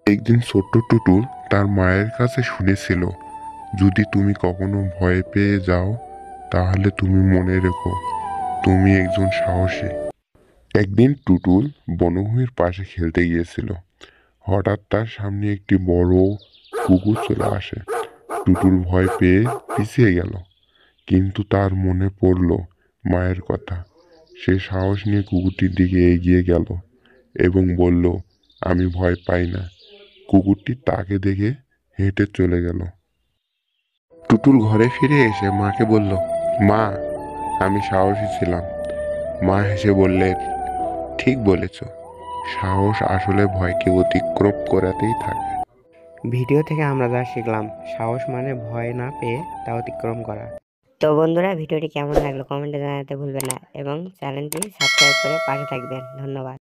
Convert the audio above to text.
একদিন ছোট্ট টুটুল তার মায়ের কাছে শুনেছিল, যদি তুমি কখনো ভয় পেয়ে যাও তাহলে তুমি মনে রেখো তুমি একজন সাহসী। একদিন টুটুল বনভূমির পাশে খেলতে গিয়েছিল। হঠাৎ তার সামনে একটি বড় কুকুর চলে আসে। টুটুল ভয় পেয়ে পিছিয়ে গেল, কিন্তু তার মনে পড়ল মায়ের কথা। সে সাহস নিয়ে কুকুরটির দিকে এগিয়ে গেল এবং বলল, আমি ভয় পাই না। কুকুরটি তাকে দেখে হেঁটে চলে গেল। টুটুল ঘরে ফিরে এসে মাকে বলল, মা, আমি সাহসী ছিলাম। মা হেসে বললেন, ঠিক বলেছ, সাহস আসলে ভয়কে অতিক্রম করাতেই থাকে। ভিডিও থেকে আমরা যা শিখলাম, সাহস মানে ভয় না পেয়ে তা অতিক্রম করা। তো বন্ধুরা, ভিডিওটি কেমন লাগলো কমেন্টে জানাতে ভুলবেন না এবং চ্যানেলটি সাবস্ক্রাইব করে পাশে থাকবেন। ধন্যবাদ।